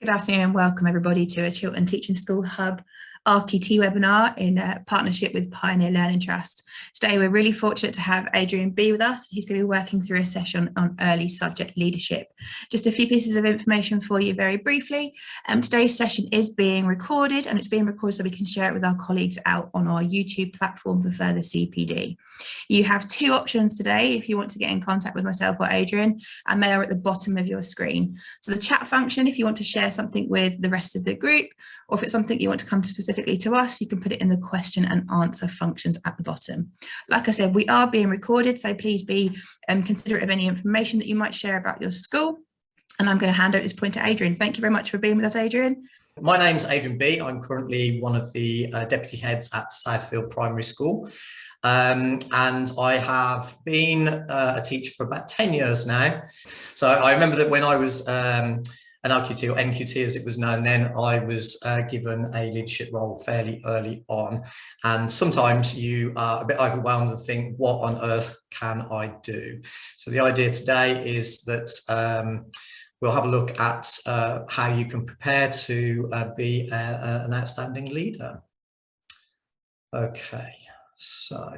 Good afternoon and welcome everybody to a Chiltern Teaching School Hub RQT webinar in partnership with Pioneer Learning Trust. Today we're really fortunate to have Adrian Bee with us. He's going to be working through a session on early subject leadership. Just a few pieces of information for you very briefly. Today's session is being recorded, and it's being recorded so we can share it with our colleagues out on our YouTube platform for further CPD. You have two options today if you want to get in contact with myself or Adrian, and they are at the bottom of your screen. So the chat function, if you want to share something with the rest of the group, or if it's something you want to come specifically to us, you can put it in the question and answer functions at the bottom. Like I said, we are being recorded, so please be considerate of any information that you might share about your school. And I'm going to hand over this point to Adrian. Thank you very much for being with us, Adrian. My name's Adrian Bee. I'm currently one of the deputy heads at Southfield Primary School. And I have been a teacher for about 10 years now. So I remember that when I was an RQT or NQT as it was known then, I was given a leadership role fairly early on. And sometimes you are a bit overwhelmed and think, what on earth can I do? So the idea today is that we'll have a look at how you can prepare to be an outstanding leader. Okay. So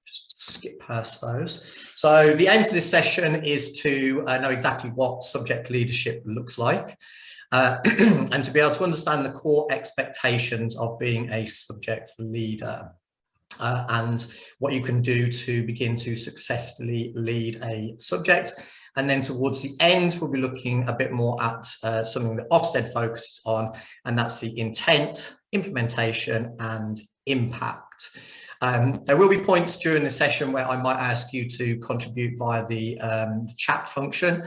just skip past those. So the aim of this session is to know exactly what subject leadership looks like and to be able to understand the core expectations of being a subject leader and what you can do to begin to successfully lead a subject. And then towards the end, we'll be looking a bit more at something that Ofsted focuses on, and that's the intent, implementation and impact. There will be points during the session where I might ask you to contribute via the chat function.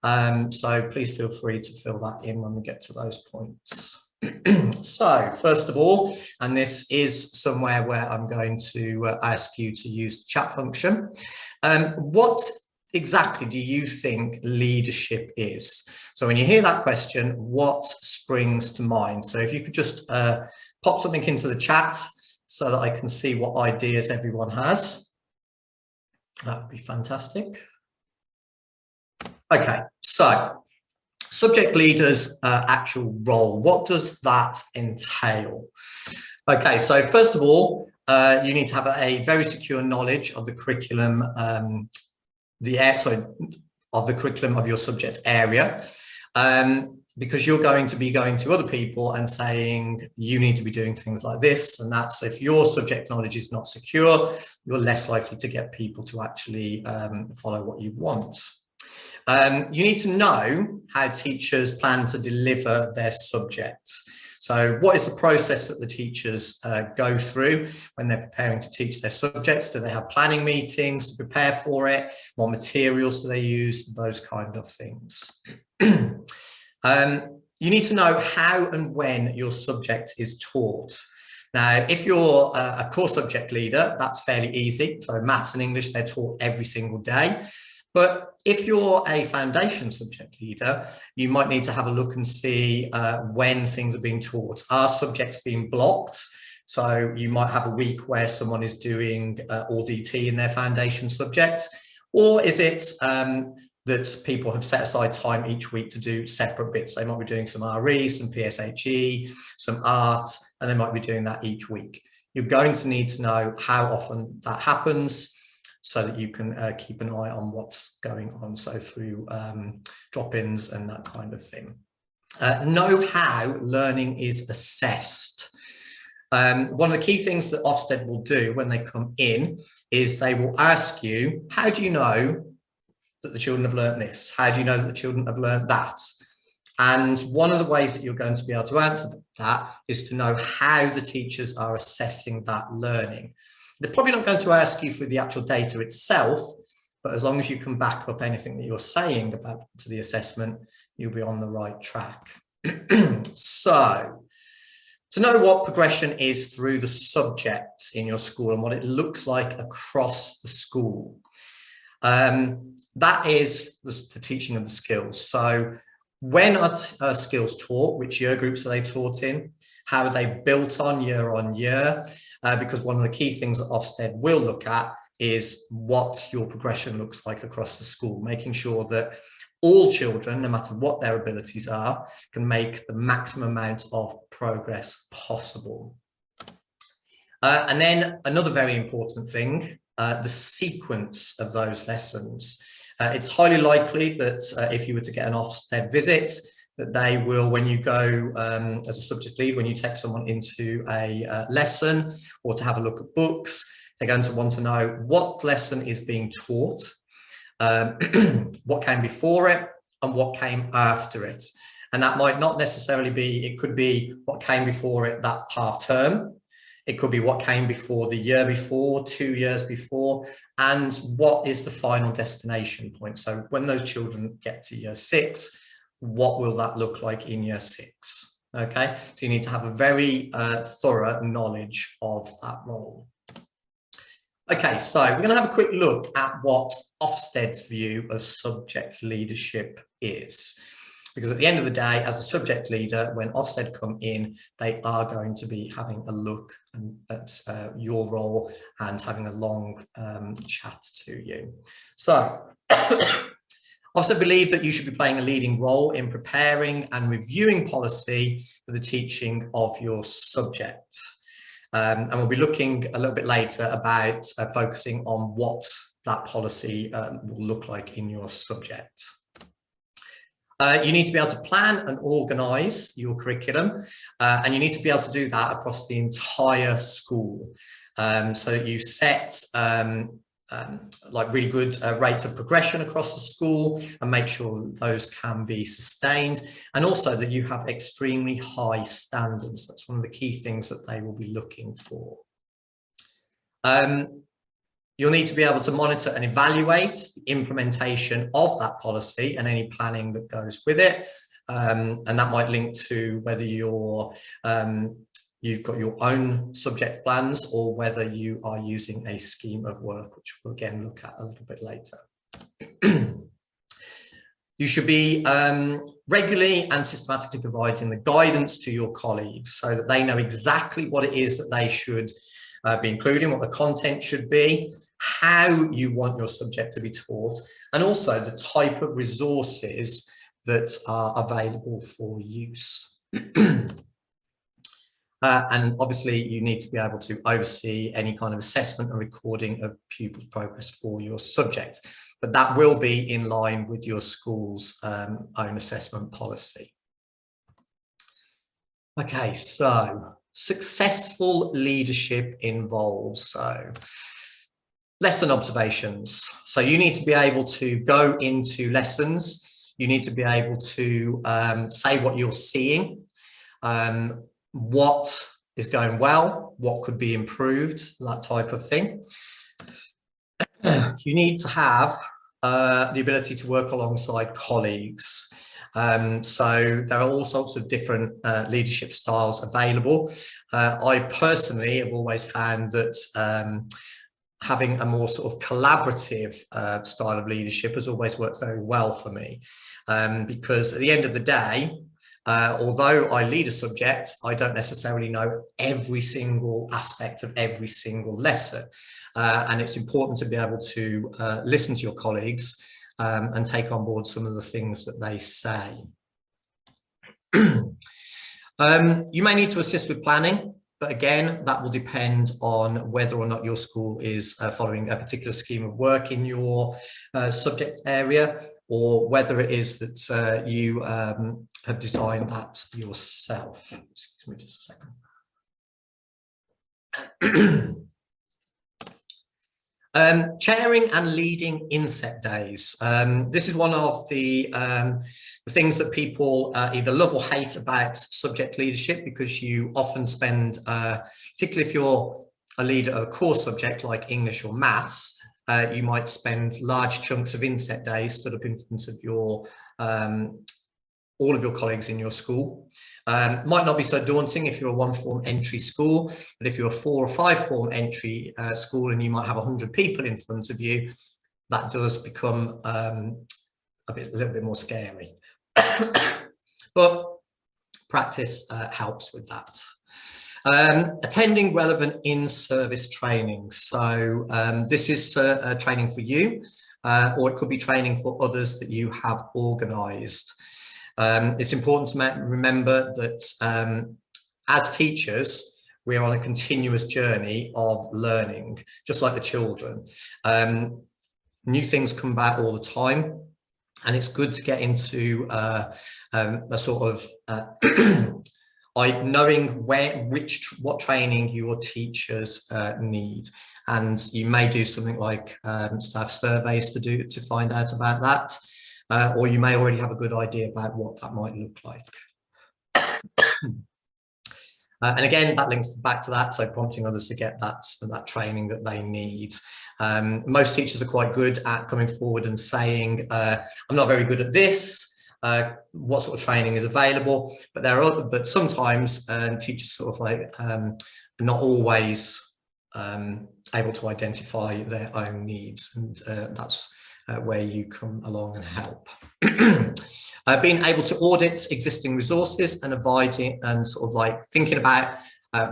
So please feel free to fill that in when we get to those points. So first of all, and this is somewhere where I'm going to ask you to use the chat function. What exactly do you think leadership is? So when you hear that question, what springs to mind? So if you could just pop something into the chat so that I can see what ideas everyone has, that would be fantastic. Okay, so subject leader's actual role, what does that entail? Okay, so first of all, you need to have a very secure knowledge of the curriculum of the curriculum of your subject area, because you're going to be going to other people and saying you need to be doing things like this and that. So if your subject knowledge is not secure, you're less likely to get people to actually follow what you want. You need to know how teachers plan to deliver their subject. So what is the process that the teachers go through when they're preparing to teach their subjects? Do they have planning meetings to prepare for it? What materials do they use? Those kind of things. You need to know how and when your subject is taught. Now, if you're a core subject leader, that's fairly easy. So maths and English, they're taught every single day. But if you're a foundation subject leader, you might need to have a look and see when things are being taught. Are subjects being blocked? So you might have a week where someone is doing all DT in their foundation subject, or is it that people have set aside time each week to do separate bits? They might be doing some RE, some PSHE, some art, and they might be doing that each week. You're going to need to know how often that happens, so that you can keep an eye on what's going on, so through drop-ins and that kind of thing. Know how learning is assessed. One of the key things that Ofsted will do when they come in is they will ask you, how do you know that the children have learned this? How do you know that the children have learned that? And one of the ways that you're going to be able to answer that is to know how the teachers are assessing that learning. They're probably not going to ask you for the actual data itself, but as long as you can back up anything that you're saying about to the assessment, you'll be on the right track. So, to know what progression is through the subjects in your school and what it looks like across the school, that is the teaching of the skills. So, when are skills taught? Which year groups are they taught in? How are they built on year? Because one of the key things that Ofsted will look at is what your progression looks like across the school, making sure that all children, no matter what their abilities are, can make the maximum amount of progress possible. And then another very important thing, the sequence of those lessons. It's highly likely that if you were to get an Ofsted visit, that they will, when you go as a subject lead, when you take someone into a lesson or to have a look at books, they're going to want to know what lesson is being taught, what came before it, and what came after it. And that might not necessarily be, it could be what came before it that half term. It could be what came before the year before, 2 years before, and what is the final destination point. So when those children get to year 6, what will that look like in year 6? Okay, so you need to have a very thorough knowledge of that role. Okay, so we're going to have a quick look at what Ofsted's view of subject leadership is. Because at the end of the day, as a subject leader, when Ofsted come in, they are going to be having a look at your role and having a long chat to you. So Ofsted believe that you should be playing a leading role in preparing and reviewing policy for the teaching of your subject. And we'll be looking a little bit later about focusing on what that policy will look like in your subject. You need to be able to plan and organise your curriculum, and you need to be able to do that across the entire school, so that you set like really good rates of progression across the school and make sure that those can be sustained, and also that you have extremely high standards. That's one of the key things that they will be looking for. You'll need to be able to monitor and evaluate the implementation of that policy and any planning that goes with it. And that might link to whether you've got your own subject plans or whether you are using a scheme of work, which we'll again look at a little bit later. You should be regularly and systematically providing the guidance to your colleagues so that they know exactly what it is that they should be including, what the content should be, how you want your subject to be taught, and also the type of resources that are available for use. And obviously you need to be able to oversee any kind of assessment and recording of pupils' progress for your subject, but that will be in line with your school's own assessment policy. Okay, so successful leadership involves lesson observations. So you need to be able to go into lessons. You need to be able to say what you're seeing, what is going well, what could be improved, that type of thing. You need to have the ability to work alongside colleagues. So there are all sorts of different leadership styles available. I personally have always found that having a more sort of collaborative style of leadership has always worked very well for me, because at the end of the day, although I lead a subject, I don't necessarily know every single aspect of every single lesson, and it's important to be able to listen to your colleagues and take on board some of the things that they say. You may need to assist with planning, but again, that will depend on whether or not your school is following a particular scheme of work in your subject area, or whether it is that you have designed that yourself. Excuse me just a second. Chairing and leading inset days. This is one of the things that people either love or hate about subject leadership, because you often spend, particularly if you're a leader of a core subject like English or maths, you might spend large chunks of inset days stood up in front of your all of your colleagues in your school. Might not be so daunting if you're a 1-form entry school, but if you're a 4 or 5-form entry school and you might have 100 people in front of you, that does become a little bit more scary. But practice helps with that. Attending relevant in-service training. So this is training for you. or it could be training for others that you have organised. It's important to remember that as teachers, we're on a continuous journey of learning, just like the children. New things come back all the time, and it's good to get into a sort of knowing what training your teachers need. And you may do something like staff surveys to find out about that, or you may already have a good idea about what that might look like. And again, that links back to that, so prompting others to get that training that they need. Most teachers are quite good at coming forward and saying, I'm not very good at this, what sort of training is available, but sometimes teachers sort of like not always able to identify their own needs, and that's where you come along and help. Being able to audit existing resources and advising and sort of like thinking about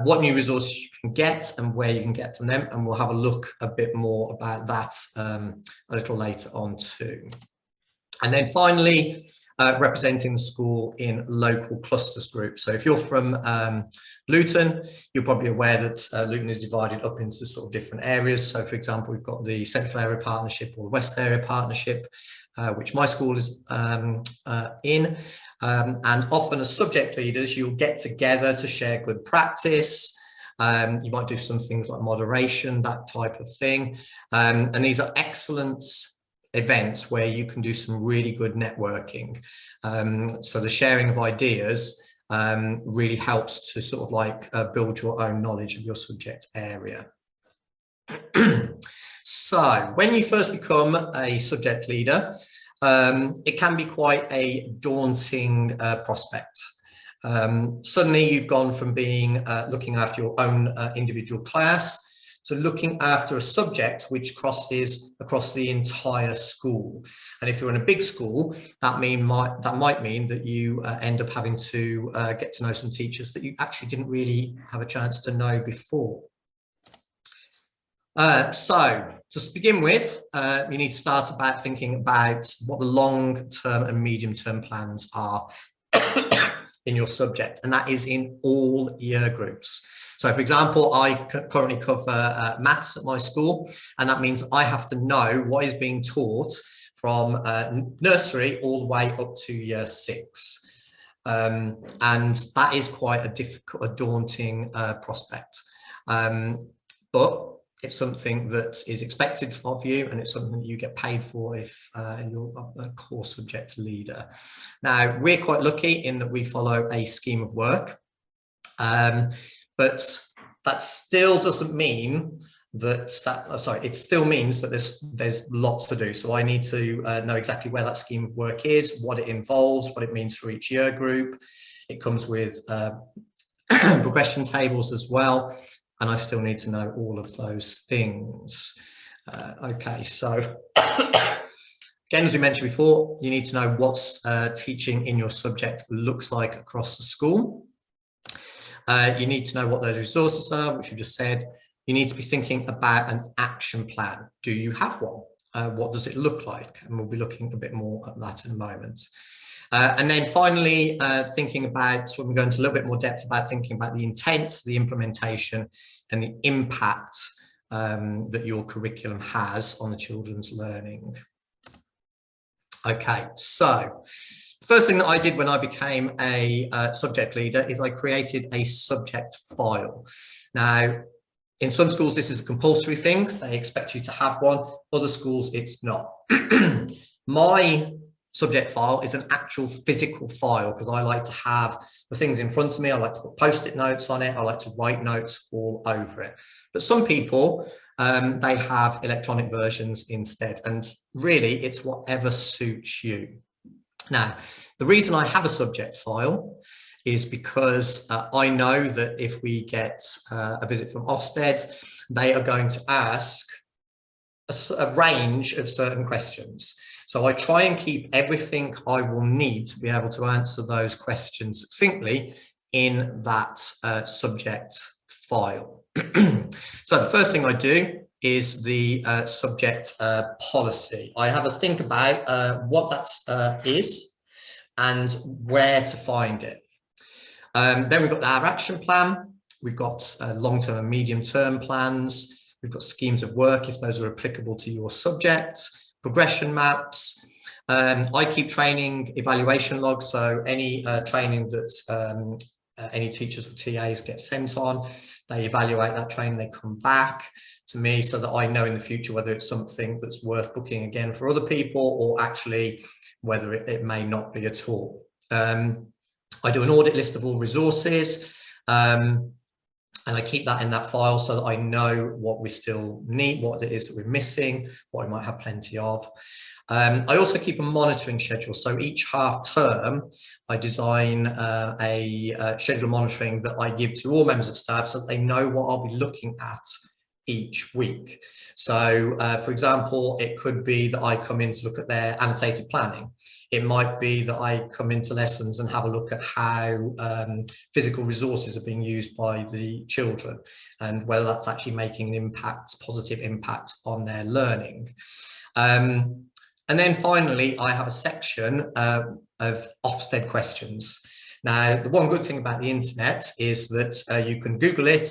what new resources you can get and where you can get from them, and we'll have a look a bit more about that a little later on too. And then finally, representing the school in local clusters groups. So if you're from Luton, you're probably aware that Luton is divided up into sort of different areas. So for example, we've got the Central Area Partnership or the West Area Partnership, which my school is in. And often as subject leaders, you'll get together to share good practice. You might do some things like moderation, that type of thing. And these are excellent events where you can do some really good networking. So the sharing of ideas really helps to sort of like build your own knowledge of your subject area. So when you first become a subject leader, it can be quite a daunting prospect. Suddenly you've gone from being looking after your own individual class to looking after a subject which crosses across the entire school. And if you're in a big school, that might mean that you end up having to get to know some teachers that you actually didn't really have a chance to know before. So just to begin with, you need to start about thinking about what the long-term and medium-term plans are in your subject, and that is in all year groups. So for example, I currently cover maths at my school, and that means I have to know what is being taught from nursery all the way up to year 6. And that is quite a difficult, a daunting prospect. But it's something that is expected of you, and it's something that you get paid for if you're a core subject leader. Now, we're quite lucky in that we follow a scheme of work, but that still doesn't mean that, it still means that there's lots to do. So I need to know exactly where that scheme of work is, what it involves, what it means for each year group. It comes with progression tables as well. And I still need to know all of those things. Okay, so again, as we mentioned before, you need to know what teaching in your subject looks like across the school. You need to know what those resources are, which we just said. You need to be thinking about an action plan. Do you have one? What does it look like? And we'll be looking a bit more at that in a moment. And then finally, thinking about, when we go into a little bit more depth about thinking about the intent, the implementation, and the impact that your curriculum has on the children's learning. Okay, so the first thing that I did when I became a subject leader is I created a subject file. Now, in some schools, this is a compulsory thing. They expect you to have one. Other schools, it's not. My subject file is an actual physical file because I like to have the things in front of me. I like to put post-it notes on it. I like to write notes all over it. But some people, they have electronic versions instead. And really, it's whatever suits you. Now, the reason I have a subject file is because I know that if we get a visit from Ofsted, they are going to ask a range of certain questions. So I try and keep everything I will need to be able to answer those questions succinctly in that subject file. So the first thing I do is the subject policy. I have a think about what that is and where to find it. Then we've got our action plan. We've got long-term and medium-term plans. We've got schemes of work, if those are applicable to your subject, progression maps. I keep training evaluation logs, so any training that any teachers or TAs get sent on, they evaluate that training, they come back to me so that I know in the future whether it's something that's worth booking again for other people, or actually whether it may not be at all. I do an audit list of all resources, and I keep that in that file so that I know what we still need, what it is that we're missing, what we might have plenty of. I also keep a monitoring schedule. So each half term, I design a schedule of monitoring that I give to all members of staff so that they know what I'll be looking at each week. So, for example, it could be that I come in to look at their annotated planning. It might be that I come into lessons and have a look at how physical resources are being used by the children and whether that's actually making an impact, positive impact on their learning. And then finally, I have a section of Ofsted questions. Now, the one good thing about the internet is that you can Google it,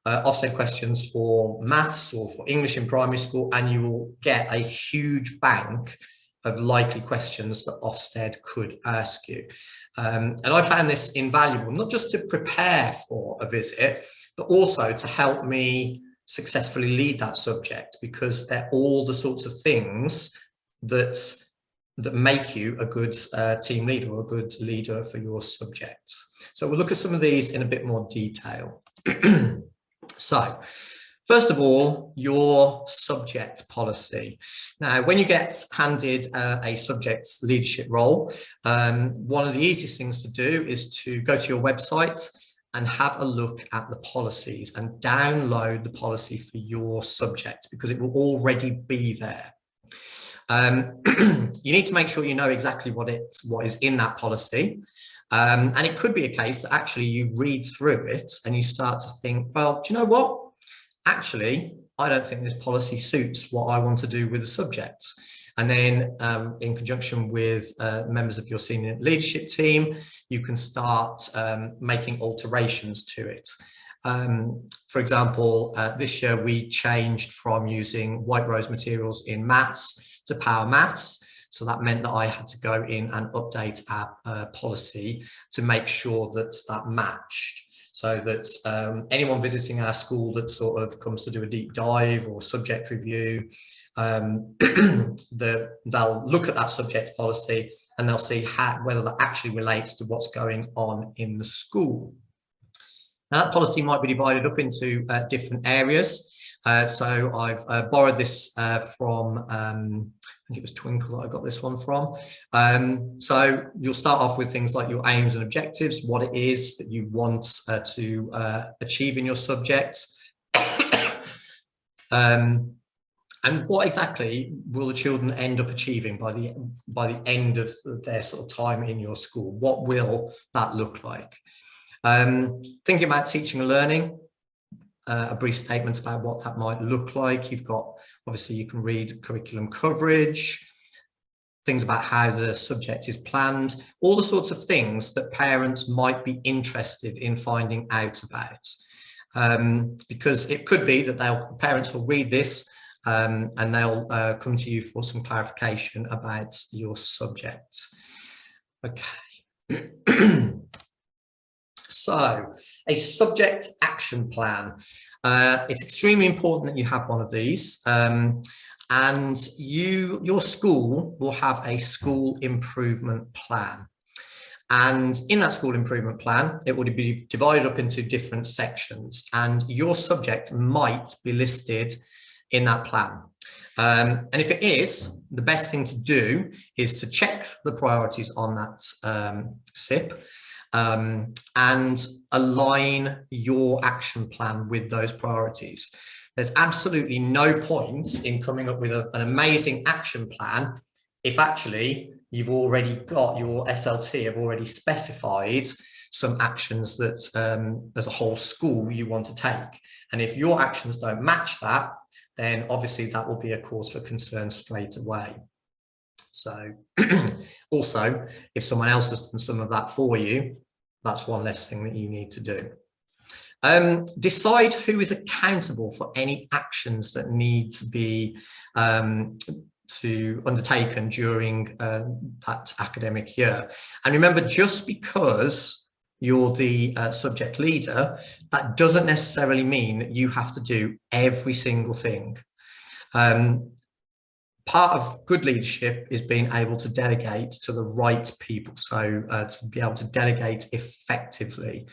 Ofsted questions for maths or for English in primary school, and you will get a huge bank of likely questions that Ofsted could ask you. And I found this invaluable, not just to prepare for a visit, but also to help me successfully lead that subject, because they're all the sorts of things that make you a good team leader or a good leader for your subject. So we'll look at some of these in a bit more detail. So, first of all, your subject policy. Now, when you get handed a subject leadership role, one of the easiest things to do is to go to your website and have a look at the policies and download the policy for your subject, because it will already be there. You need to make sure you know exactly what is in that policy. And it could be a case that actually you read through it and you start to think, well, do you know what? Actually, I don't think this policy suits what I want to do with the subject. And then in conjunction with members of your senior leadership team, you can start making alterations to it. For example, this year we changed from using White Rose materials in maths to Power Maths. So that meant that I had to go in and update our policy to make sure that that matched. So that anyone visiting our school that sort of comes to do a deep dive or subject review, they'll look at that subject policy and they'll see whether that actually relates to what's going on in the school. Now, that policy might be divided up into different areas. So I've borrowed this from, I think it was Twinkle that I got this one from. So you'll start off with things like your aims and objectives, what it is that you want to achieve in your subject. And what exactly will the children end up achieving by the end of their sort of time in your school? What will that look like? Thinking about teaching and learning, a brief statement about what that might look like. You've got, obviously, you can read curriculum coverage, things about how the subject is planned, all the sorts of things that parents might be interested in finding out about. Because it could be that parents will read this and they'll come to you for some clarification about your subject. Okay. So, a subject action plan. It's extremely important that you have one of these, and your school will have a school improvement plan. And in that school improvement plan, it will be divided up into different sections, and your subject might be listed in that plan. And if it is, the best thing to do is to check the priorities on that SIP. And align your action plan with those priorities. There's absolutely no point in coming up with an amazing action plan if actually you've already got your SLT, have already specified some actions that as a whole school you want to take. And if your actions don't match that, then obviously that will be a cause for concern straight away. So also, if someone else has done some of that for you, that's one less thing that you need to do. Decide who is accountable for any actions that need to be undertaken during that academic year. And remember, just because you're the subject leader, that doesn't necessarily mean that you have to do every single thing. Part of good leadership is being able to delegate to the right people, so to be able to delegate effectively.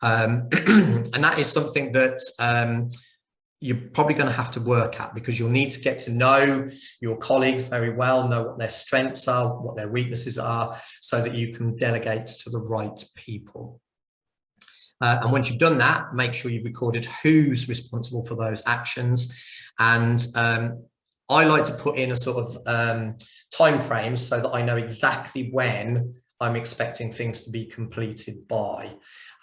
And that is something that you're probably going to have to work at, because you'll need to get to know your colleagues very well, know what their strengths are, what their weaknesses are, so that you can delegate to the right people. And once you've done that, make sure you've recorded who's responsible for those actions. And I like to put in a sort of time frame so that I know exactly when I'm expecting things to be completed by.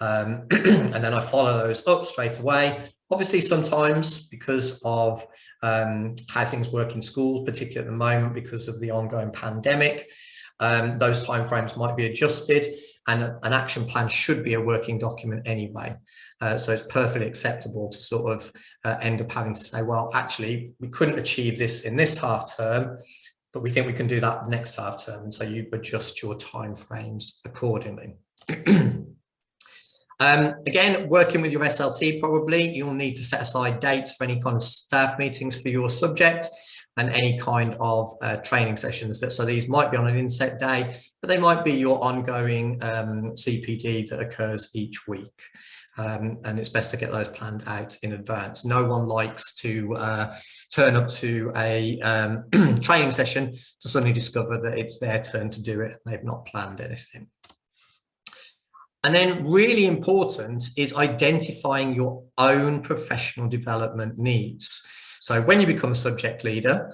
And then I follow those up straight away. Obviously, sometimes because of how things work in schools, particularly at the moment because of the ongoing pandemic, those timeframes might be adjusted, and an action plan should be a working document anyway. So it's perfectly acceptable to sort of end up having to say, well, actually, we couldn't achieve this in this half term, but we think we can do that next half term. And so you adjust your timeframes accordingly. Again, working with your SLT, probably you'll need to set aside dates for any kind of staff meetings for your subject and any kind of training sessions. So these might be on an inset day, but they might be your ongoing CPD that occurs each week. And it's best to get those planned out in advance. No one likes to turn up to a training session to suddenly discover that it's their turn to do it. They've not planned anything. And then really important is identifying your own professional development needs. So when you become a subject leader,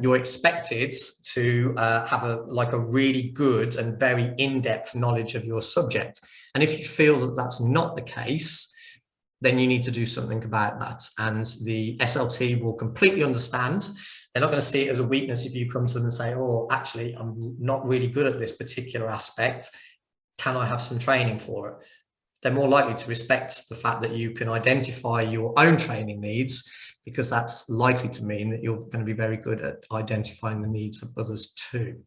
you're expected to have a really good and very in-depth knowledge of your subject. And if you feel that that's not the case, then you need to do something about that. And the SLT will completely understand. They're not going to see it as a weakness if you come to them and say, oh, actually, I'm not really good at this particular aspect. Can I have some training for it? They're more likely to respect the fact that you can identify your own training needs, because that's likely to mean that you're going to be very good at identifying the needs of others too.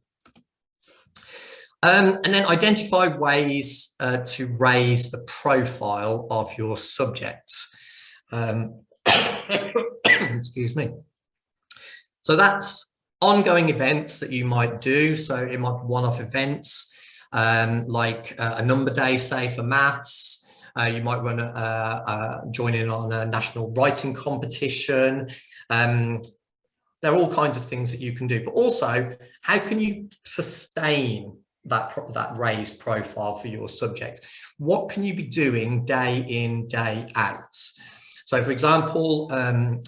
And then identify ways to raise the profile of your subjects. Excuse me. So that's ongoing events that you might do. So it might be one-off events, like a number day, say, for maths. You might run join in on a national writing competition. There are all kinds of things that you can do, but also how can you sustain that raised profile for your subject? What can you be doing day in, day out? So, for example,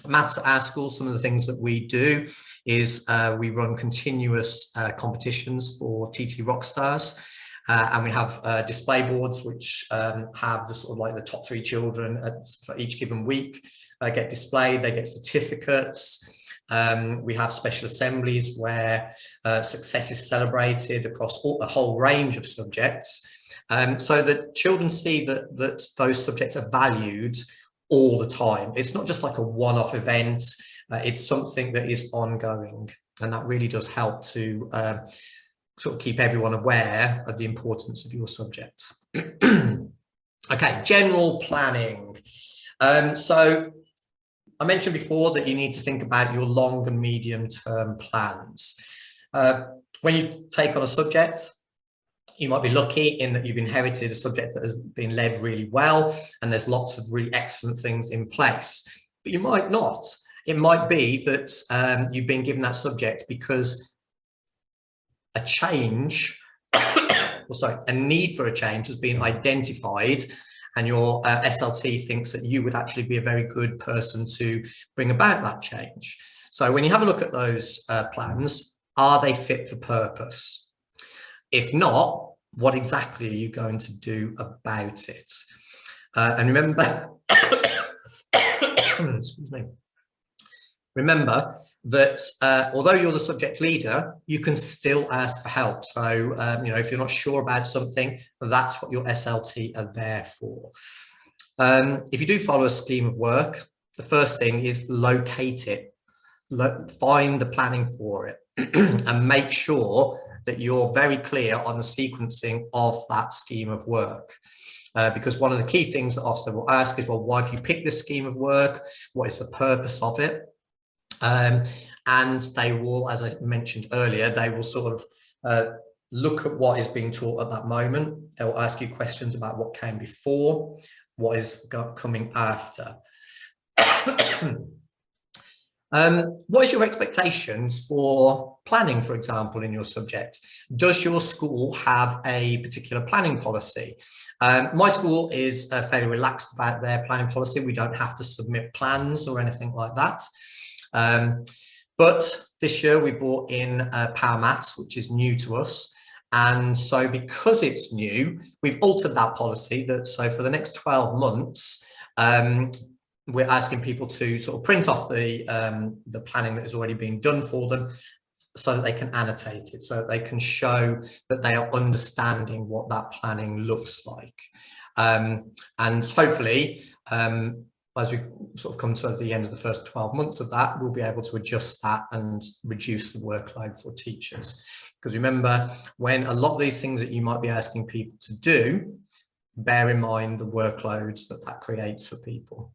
maths at our school, some of the things that we do is we run continuous competitions for TT Rockstars. And we have display boards which have the sort of like the top 3 children for each given week get displayed. They get certificates. We have special assemblies where success is celebrated across a whole range of subjects, so that children see that those subjects are valued all the time. It's not just like a one-off event. It's something that is ongoing, and that really does help to sort of keep everyone aware of the importance of your subject. Okay, general planning. So I mentioned before that you need to think about your long and medium term plans. When you take on a subject, you might be lucky in that you've inherited a subject that has been led really well, and there's lots of really excellent things in place, but you might not. It might be that you've been given that subject because a change, a need for a change has been identified, and your SLT thinks that you would actually be a very good person to bring about that change. So when you have a look at those plans, are they fit for purpose? If not, what exactly are you going to do about it? And remember, excuse me, remember that although you're the subject leader, you can still ask for help. So, you know, if you're not sure about something, that's what your SLT are there for. If you do follow a scheme of work, the first thing is locate it, find the planning for it, and make sure that you're very clear on the sequencing of that scheme of work. Because one of the key things that Ofsted will ask is, well, why have you picked this scheme of work? What is the purpose of it? And they will, as I mentioned earlier, they will sort of look at what is being taught at that moment. They will ask you questions about what came before, what is coming after. What is your expectations for planning, for example, in your subject? Does your school have a particular planning policy? My school is fairly relaxed about their planning policy. We don't have to submit plans or anything like that. But this year we brought in Power Maths, which is new to us. And so because it's new, we've altered that policy. So for the next 12 months, we're asking people to sort of print off the planning that has already been done for them so that they can annotate it, so that they can show that they are understanding what that planning looks like. And hopefully, as we sort of come to the end of the first 12 months of that, we'll be able to adjust that and reduce the workload for teachers. Because remember, when a lot of these things that you might be asking people to do, bear in mind the workloads that creates for people.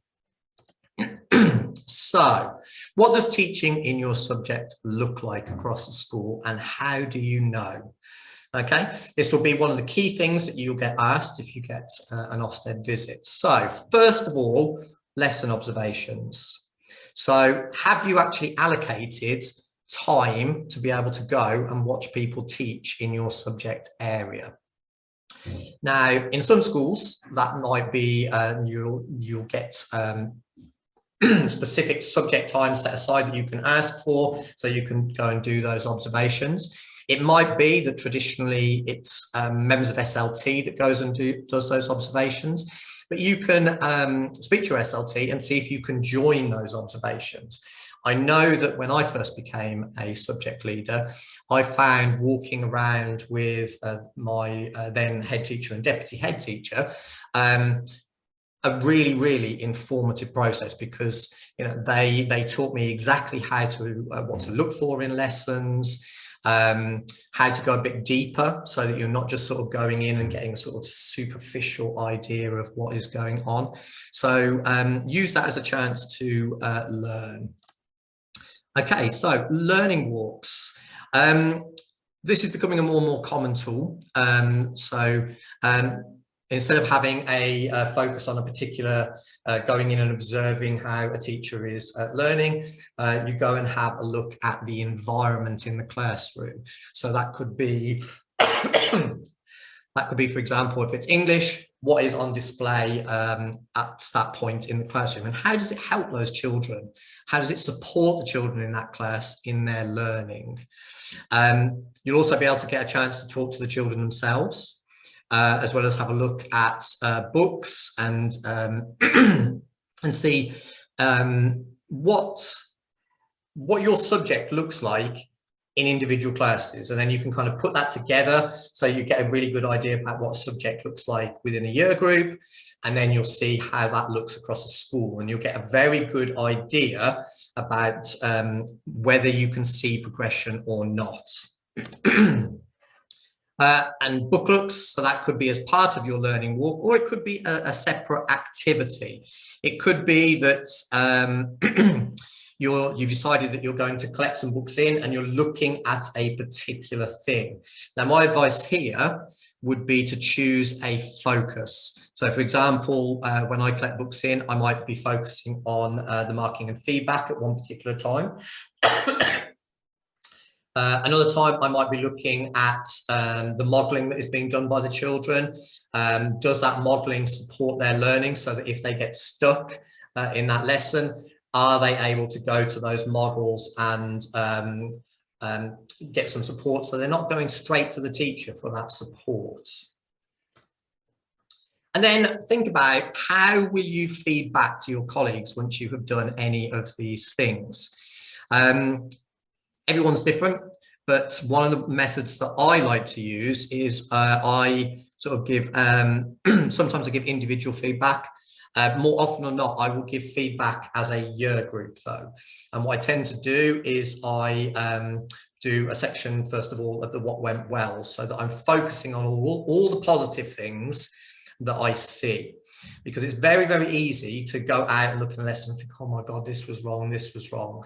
So, what does teaching in your subject look like across the school, and how do you know? Okay, this will be one of the key things that you'll get asked if you get an Ofsted visit. So, first of all, lesson observations. So, have you actually allocated time to be able to go and watch people teach in your subject area? Now, in some schools, that might be you'll get specific subject time set aside that you can ask for, so you can go and do those observations. It might be that traditionally it's members of SLT that goes and does those observations, but you can speak to your SLT and see if you can join those observations. I know that when I first became a subject leader, I found walking around with my then head teacher and deputy head teacher a really, really informative process, because you know they taught me exactly how to what to look for in lessons, how to go a bit deeper, so that you're not just sort of going in and getting a sort of superficial idea of what is going on. So use that as a chance to learn. Okay, so learning walks. This is becoming a more and more common tool. Instead of having a focus on a particular going in and observing how a teacher is learning, you go and have a look at the environment in the classroom. So that could be, for example, if it's English, what is on display at that point in the classroom, and how does it help those children? How does it support the children in that class in their learning? You'll also be able to get a chance to talk to the children themselves, as well as have a look at books and see what your subject looks like in individual classes, and then you can kind of put that together so you get a really good idea about what a subject looks like within a year group, and then you'll see how that looks across a school, and you'll get a very good idea about whether you can see progression or not. And book looks, so that could be as part of your learning walk, or it could be a separate activity. It could be that you've decided that you're going to collect some books in and you're looking at a particular thing. Now, my advice here would be to choose a focus. So, for example, when I collect books in, I might be focusing on the marking and feedback at one particular time. Another time I might be looking at the modelling that is being done by the children. Does that modelling support their learning, so that if they get stuck in that lesson, are they able to go to those models and get some support, so they're not going straight to the teacher for that support? And then think about, how will you feed back to your colleagues once you have done any of these things? Everyone's different, but one of the methods that I like to use is I sort of give, sometimes I give individual feedback. More often than not, I will give feedback as a year group though. And what I tend to do is I do a section, first of all, of the what went well, so that I'm focusing on all the positive things that I see. Because it's very, very easy to go out and look at a lesson and think, oh my God, this was wrong, this was wrong.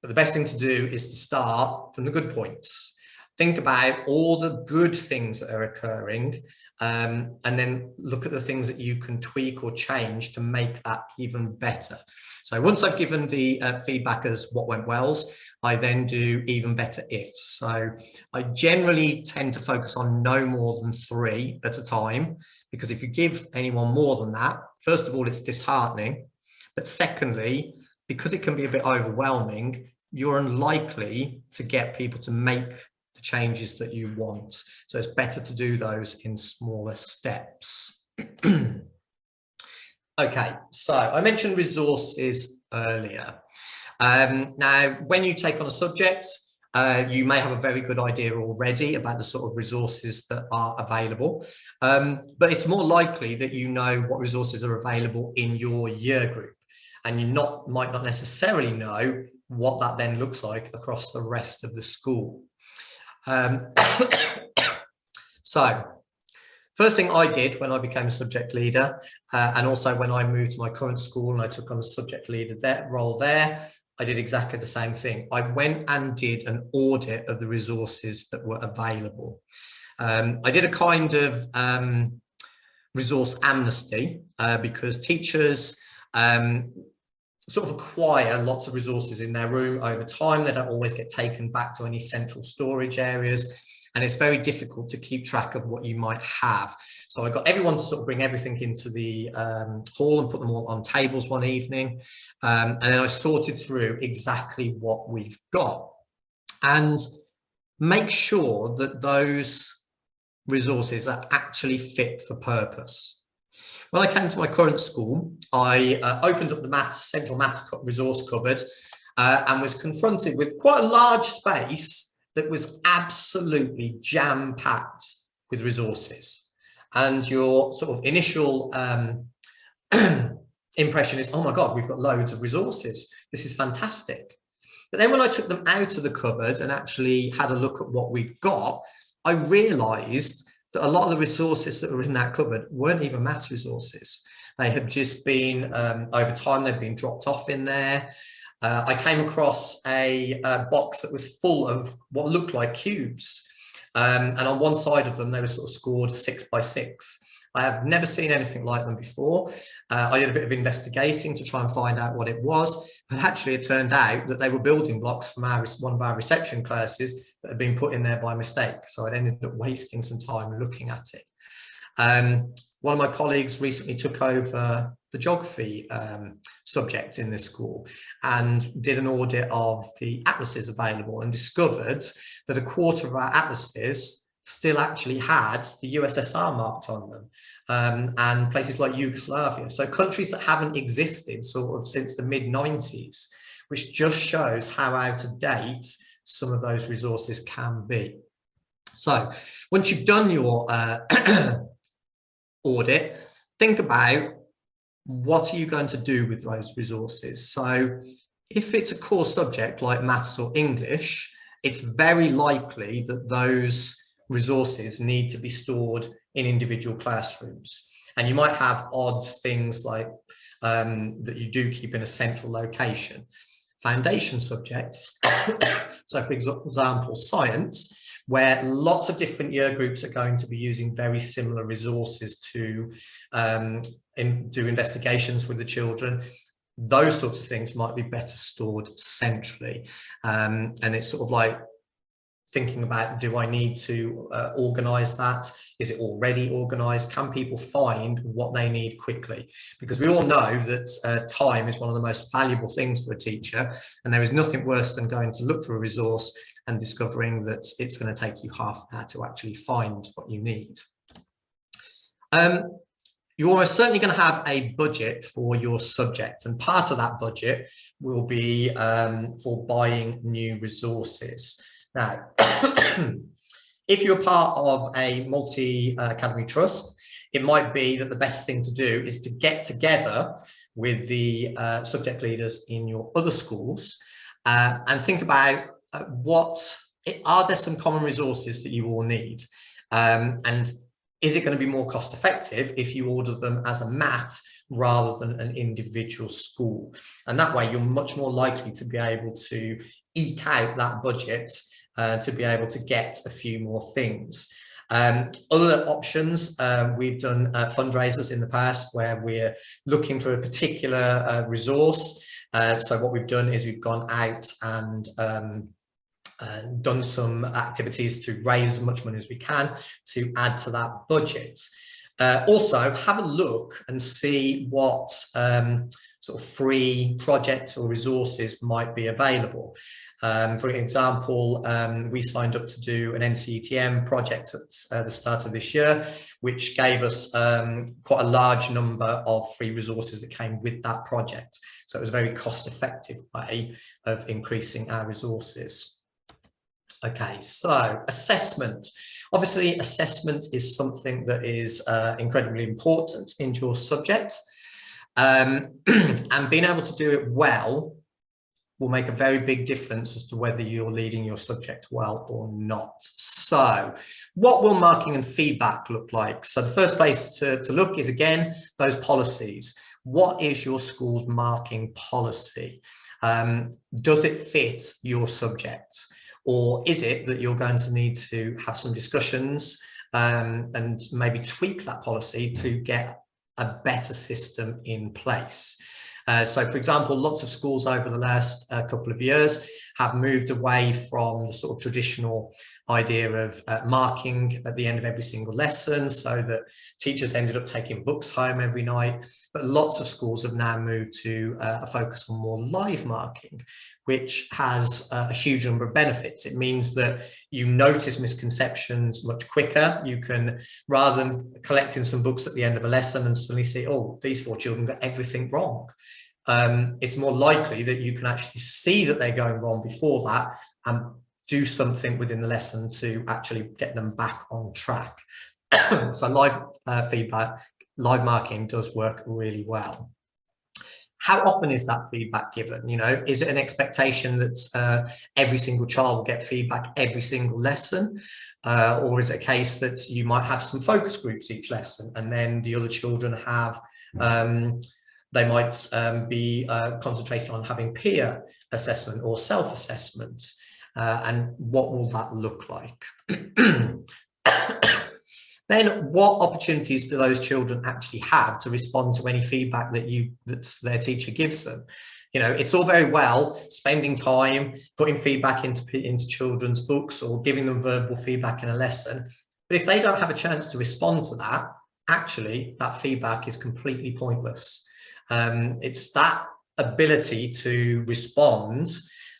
But the best thing to do is to start from the good points. Think about all the good things that are occurring, and then look at the things that you can tweak or change to make that even better. So once I've given the feedback as what went wells, I then do even better ifs. So I generally tend to focus on no more than 3 at a time, because if you give anyone more than that, first of all, it's disheartening. But secondly, because it can be a bit overwhelming, you're unlikely to get people to make the changes that you want. So it's better to do those in smaller steps. Okay, so I mentioned resources earlier. Now, when you take on a subject, you may have a very good idea already about the sort of resources that are available, but it's more likely that you know what resources are available in your year group, and you might not necessarily know what that then looks like across the rest of the school. So first thing I did when I became a subject leader, and also when I moved to my current school and I took on a subject leader role there, I did exactly the same thing. I went and did an audit of the resources that were available. I did a kind of resource amnesty, because teachers sort of acquire lots of resources in their room over time. They don't always get taken back to any central storage areas, and it's very difficult to keep track of what you might have. So I got everyone to sort of bring everything into the hall and put them all on tables one evening, and then I sorted through exactly what we've got and make sure that those resources are actually fit for purpose. When I came to my current school, I opened up the central maths resource cupboard and was confronted with quite a large space that was absolutely jam-packed with resources. And your sort of initial impression is, oh my God, we've got loads of resources. This is fantastic. But then when I took them out of the cupboard and actually had a look at what we'd got, I realised that a lot of the resources that were in that cupboard weren't even maths resources. They had just been, over time, they'd been dropped off in there. I came across a box that was full of what looked like cubes. And on one side of them, they were sort of scored 6 by 6. I have never seen anything like them before. I did a bit of investigating to try and find out what it was, but actually it turned out that they were building blocks from one of our reception classes that had been put in there by mistake. So I ended up wasting some time looking at it. One of my colleagues recently took over the geography subject in this school and did an audit of the atlases available and discovered that a quarter of our atlases still actually had the USSR marked on them, and places like Yugoslavia. So countries that haven't existed sort of since the mid-90s, which just shows how out of date some of those resources can be. So once you've done your audit, think about what are you going to do with those resources. So if it's a core subject like maths or English, it's very likely that those resources need to be stored in individual classrooms, and you might have odds things like that you do keep in a central location. Foundation subjects, so for example science, where lots of different year groups are going to be using very similar resources to do investigations with the children, those sorts of things might be better stored centrally. And it's sort of like thinking about, do I need to organise that? Is it already organised? Can people find what they need quickly? Because we all know that time is one of the most valuable things for a teacher, and there is nothing worse than going to look for a resource and discovering that it's going to take you half an hour to actually find what you need. you're almost certainly going to have a budget for your subject, and part of that budget will be for buying new resources. Now, if you're part of a multi-academy trust, it might be that the best thing to do is to get together with the subject leaders in your other schools and think about are there some common resources that you all need, and is it going to be more cost effective if you order them as a mat rather than an individual school? And that way you're much more likely to be able to eke out that budget to be able to get a few more things. Other options, we've done fundraisers in the past where we're looking for a particular resource. So what we've done is we've gone out and done some activities to raise as much money as we can to add to that budget. Also, have a look and see what sort of free projects or resources might be available. For example, we signed up to do an NCETM project at the start of this year, which gave us quite a large number of free resources that came with that project. So it was a very cost-effective way of increasing our resources. Okay, so assessment. Obviously, assessment is something that is incredibly important in your subject. And being able to do it well will make a very big difference as to whether you're leading your subject well or not. So what will marking and feedback look like? So the first place to look is, again, those policies. What is your school's marking policy? Does it fit your subject? Or is it that you're going to need to have some discussions and maybe tweak that policy to get a better system in place? So, for example, lots of schools over the last couple of years have moved away from the sort of traditional idea of marking at the end of every single lesson, so that teachers ended up taking books home every night. But lots of schools have now moved to a focus on more live marking, which has a huge number of benefits. It means that you notice misconceptions much quicker. You can, rather than collecting some books at the end of a lesson and suddenly see, oh, these 4 children got everything wrong. It's more likely that you can actually see that they're going wrong before that and do something within the lesson to actually get them back on track. So live feedback, live marking does work really well. How often is that feedback given? You know, is it an expectation that every single child will get feedback every single lesson? Or is it a case that you might have some focus groups each lesson, and then the other children have they might be concentrating on having peer assessment or self-assessment, and what will that look like? Then what opportunities do those children actually have to respond to any feedback that their teacher gives them? You know, it's all very well spending time putting feedback into children's books or giving them verbal feedback in a lesson, but if they don't have a chance to respond to that, actually that feedback is completely pointless. It's that ability to respond,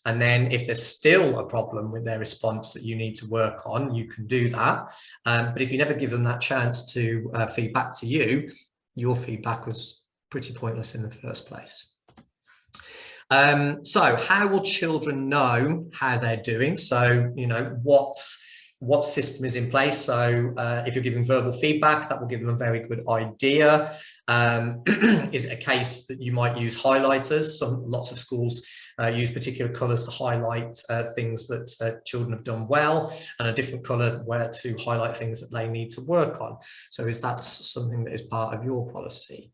and then if there's still a problem with their response that you need to work on, you can do that. But if you never give them that chance to feed back to you, your feedback was pretty pointless in the first place. So how will children know how they're doing? So, you know, what system is in place? So if you're giving verbal feedback, that will give them a very good idea. Is it a case that you might use highlighters? Lots of schools use particular colours to highlight things that children have done well, and a different colour where to highlight things that they need to work on. So is that something that is part of your policy?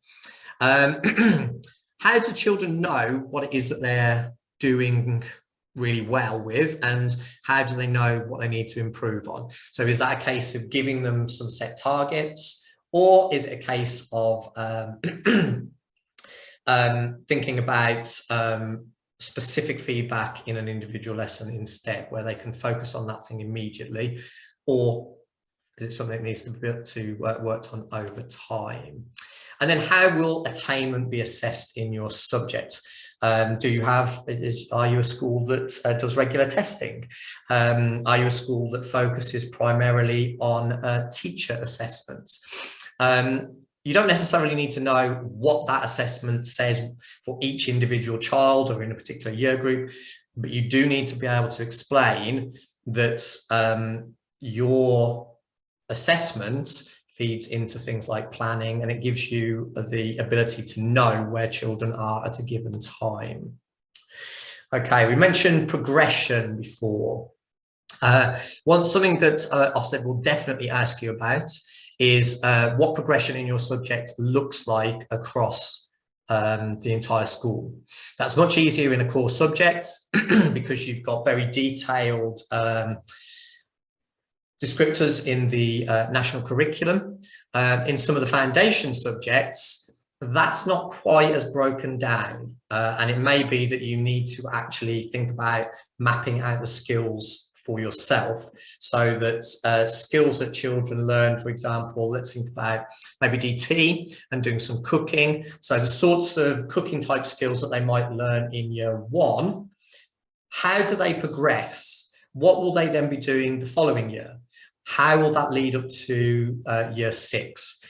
How do children know what it is that they're doing really well with, and how do they know what they need to improve on? So is that a case of giving them some set targets, or is it a case of thinking about specific feedback in an individual lesson instead, where they can focus on that thing immediately, or is it something that needs to be worked on over time? And then how will attainment be assessed in your subject? Are you a school that does regular testing? Are you a school that focuses primarily on teacher assessments? you don't necessarily need to know what that assessment says for each individual child or in a particular year group, but you do need to be able to explain that your assessment feeds into things like planning, and it gives you the ability to know where children are at a given time. Okay, we mentioned progression before. Something that Ofsted will definitely ask you about is what progression in your subject looks like across the entire school. That's much easier in a core subject because you've got very detailed descriptors in the national curriculum. In some of the foundation subjects, that's not quite as broken down, and it may be that you need to actually think about mapping out the skills for yourself, so that skills that children learn, for example, let's think about maybe DT and doing some cooking. So the sorts of cooking type skills that they might learn in year 1, how do they progress? What will they then be doing the following year? How will that lead up to year 6?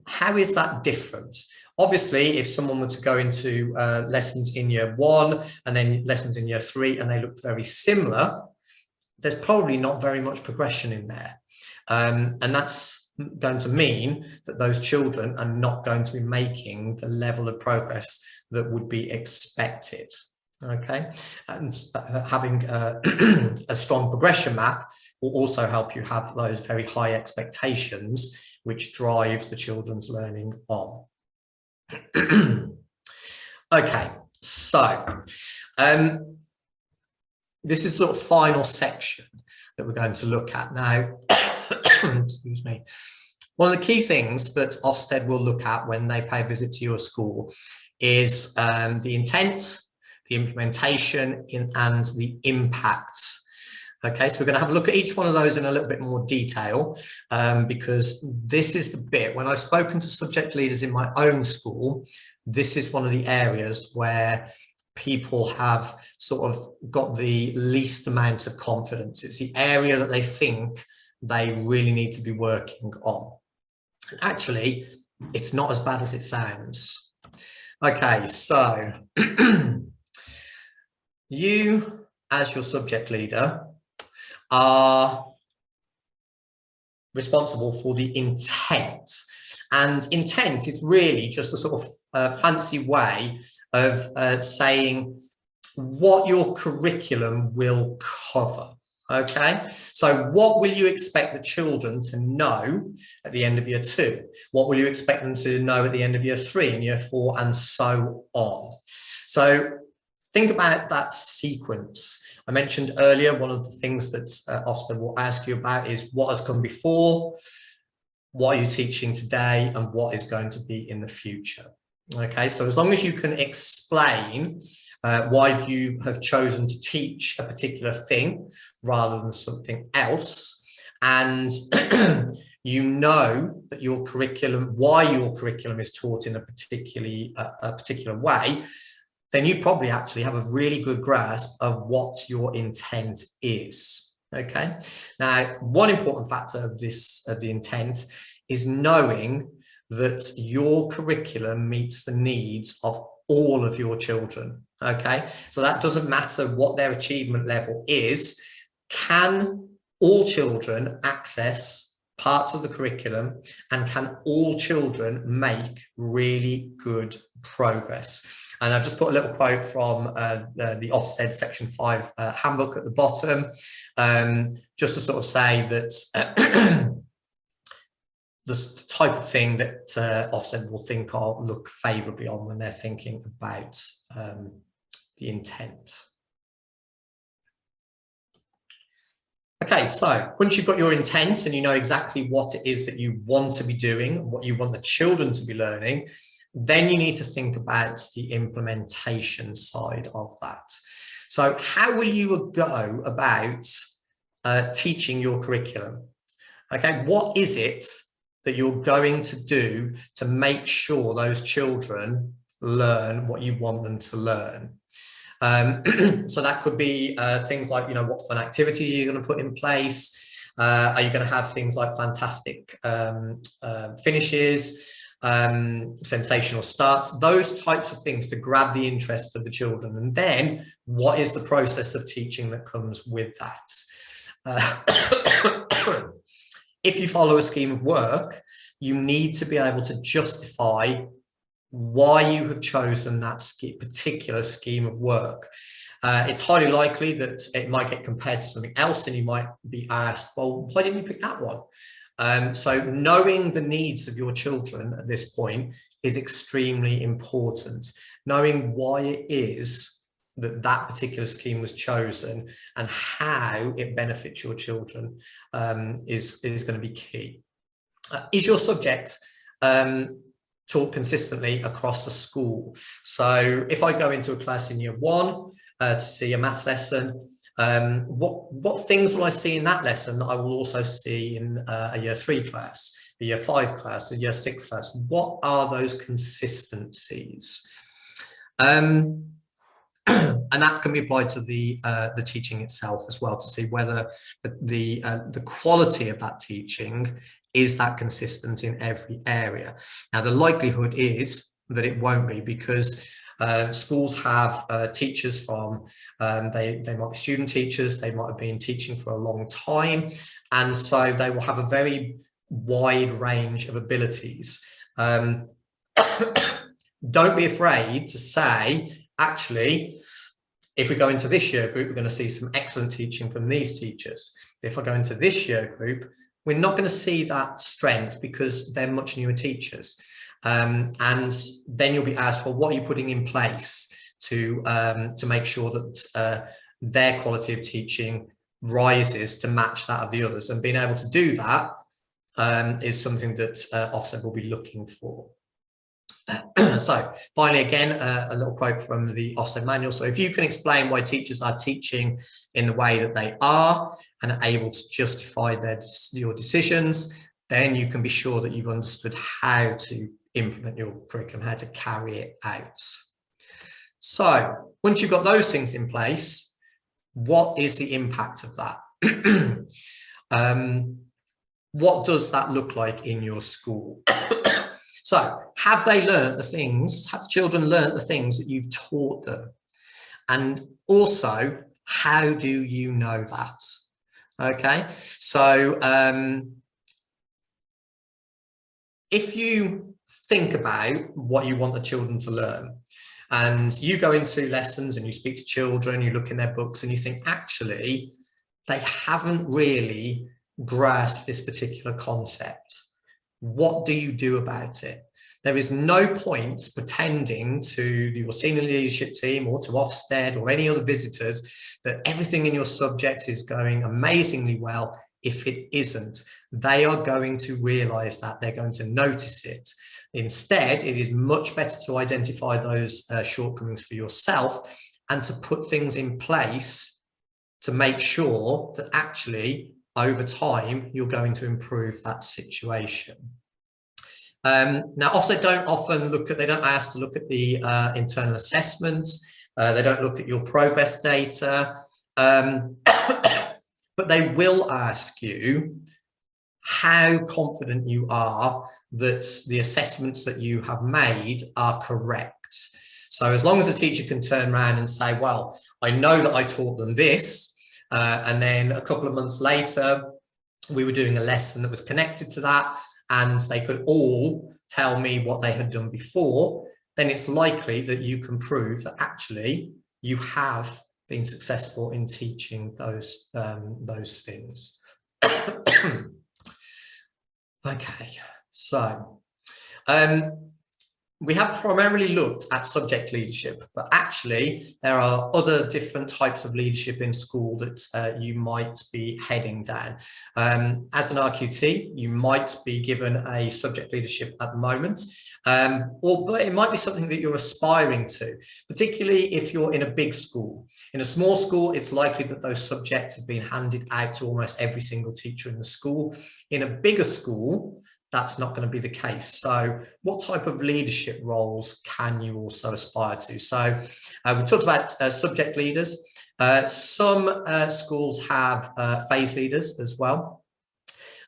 How is that different? Obviously, if someone were to go into lessons in year 1 and then lessons in year 3 and they look very similar, there's probably not very much progression in there. And that's going to mean that those children are not going to be making the level of progress that would be expected. Okay, and having a strong progression map will also help you have those very high expectations, which drive the children's learning on. Okay, so this is sort of final section that we're going to look at now. Excuse me. One of the key things that Ofsted will look at when they pay a visit to your school is the intent, the implementation, and the impact. Okay, so we're going to have a look at each one of those in a little bit more detail, because this is the bit, when I've spoken to subject leaders in my own school, this is one of the areas where people have sort of got the least amount of confidence. It's the area that they think they really need to be working on. And actually, it's not as bad as it sounds. Okay, so you, as your subject leader, are responsible for the intent. And intent is really just a sort of fancy way of saying what your curriculum will cover. Okay, so what will you expect the children to know at the end of year 2? What will you expect them to know at the end of year 3 and year 4, and so on? So think about that sequence. I mentioned earlier, one of the things that Ofsted will ask you about is what has come before, what are you teaching today, and what is going to be in the future. Okay, so as long as you can explain why you have chosen to teach a particular thing rather than something else, and you know that your curriculum, why your curriculum is taught in a particular way, then you probably actually have a really good grasp of what your intent is. Okay, now one important factor of this, of the intent, is knowing that your curriculum meets the needs of all of your children. Okay, so that doesn't matter what their achievement level is. Can all children access parts of the curriculum, and can all children make really good progress? And I've just put a little quote from the Ofsted Section 5 handbook at the bottom, just to sort of say that the type of thing that Ofsted will think or look favourably on when they're thinking about the intent. Okay, so once you've got your intent and you know exactly what it is that you want to be doing, what you want the children to be learning, then you need to think about the implementation side of that. So how will you go about teaching your curriculum? Okay, what is it that you're going to do to make sure those children learn what you want them to learn? So that could be things like, you know, what fun activities you're going to put in place. Are you going to have things like fantastic finishes? sensational starts, those types of things to grab the interest of the children. And then what is the process of teaching that comes with that? If you follow a scheme of work, you need to be able to justify why you have chosen that particular scheme of work. It's highly likely that it might get compared to something else, and you might be asked, well, why didn't you pick that one? So knowing the needs of your children at this point is extremely important. Knowing why it is that that particular scheme was chosen and how it benefits your children is going to be key. Is your subject taught consistently across the school? So if I go into a class in year 1 to see a maths lesson, what things will I see in that lesson that I will also see in a year 3 class, a year 5 class, a year 6 class? What are those consistencies? And that can be applied to the teaching itself as well, to see whether the quality of that teaching is that consistent in every area. Now, the likelihood is that it won't be, because schools have teachers from, they might be student teachers, they might have been teaching for a long time, and so they will have a very wide range of abilities. Don't be afraid to say, actually, if we go into this year group, we're going to see some excellent teaching from these teachers. If I go into this year group, we're not going to see that strength because they're much newer teachers. And then you'll be asked, well, what are you putting in place to make sure that their quality of teaching rises to match that of the others? And being able to do that is something that Ofsted will be looking for. So finally, again, a little quote from the Ofsted manual. So if you can explain why teachers are teaching in the way that they are and are able to justify your decisions, then you can be sure that you've understood how to implement your curriculum, how to carry it out. So once you've got those things in place, what is the impact of that? What does that look like in your school? So have they learned the things, have children learned the things that you've taught them? And also, how do you know that? Okay, so if you think about what you want the children to learn, and you go into lessons and you speak to children, you look in their books and you think, actually, they haven't really grasped this particular concept. What do you do about it? There is no point pretending to your senior leadership team or to Ofsted or any other visitors that everything in your subject is going amazingly well if it isn't. They are going to realise that, they're going to notice it. Instead, it is much better to identify those shortcomings for yourself and to put things in place to make sure that actually over time you're going to improve that situation. Now, Ofsted don't often they don't ask to look at the internal assessments, they don't look at your progress data, but they will ask you how confident you are that the assessments that you have made are correct. So as long as a teacher can turn around and say, well, I know that I taught them this, and then a couple of months later, we were doing a lesson that was connected to that, and they could all tell me what they had done before, then it's likely that you can prove that actually you have been successful in teaching those things. Okay, so we have primarily looked at subject leadership, but actually there are other different types of leadership in school that you might be heading down. As an RQT, you might be given a subject leadership at the moment, but it might be something that you're aspiring to, particularly if you're in a big school. In a small school, it's likely that those subjects have been handed out to almost every single teacher in the school. In a bigger school, that's not going to be the case. So what type of leadership roles can you also aspire to? So we talked about subject leaders. Some schools have phase leaders as well.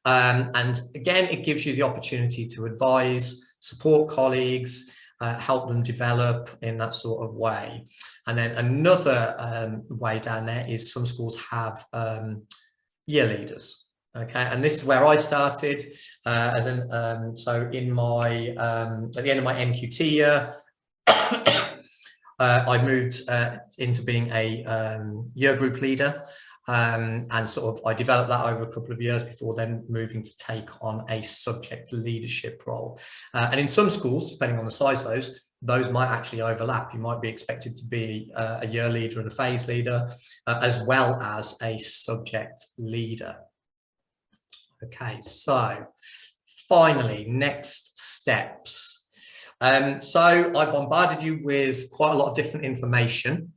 And again, it gives you the opportunity to advise, support colleagues, help them develop in that sort of way. And then another way down there is some schools have year leaders. Okay, and this is where I started as an so in my at the end of my NQT year, I moved into being a year group leader, and sort of I developed that over a couple of years before then moving to take on a subject leadership role. And in some schools, depending on the size of those might actually overlap. You might be expected to be a year leader and a phase leader, as well as a subject leader. Okay, so finally, next steps. So I bombarded you with quite a lot of different information,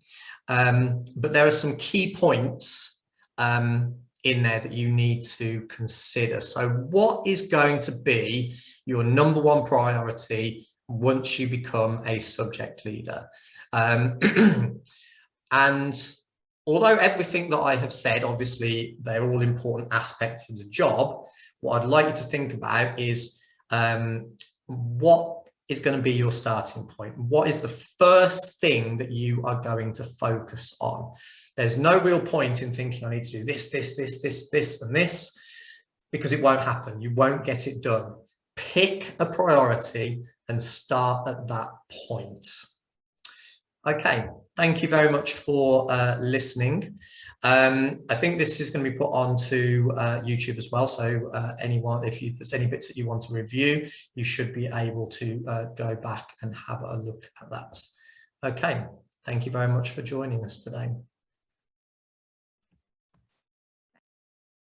but there are some key points in there that you need to consider. So what is going to be your number one priority once you become a subject leader? And although everything that I have said, obviously, they're all important aspects of the job, what I'd like you to think about is what is going to be your starting point? What is the first thing that you are going to focus on? There's no real point in thinking I need to do this, and this, because it won't happen. You won't get it done. Pick a priority and start at that point. Okay, thank you very much for listening. I think this is going to be put onto YouTube as well. So anyone, if there's any bits that you want to review, you should be able to go back and have a look at that. Okay, thank you very much for joining us today.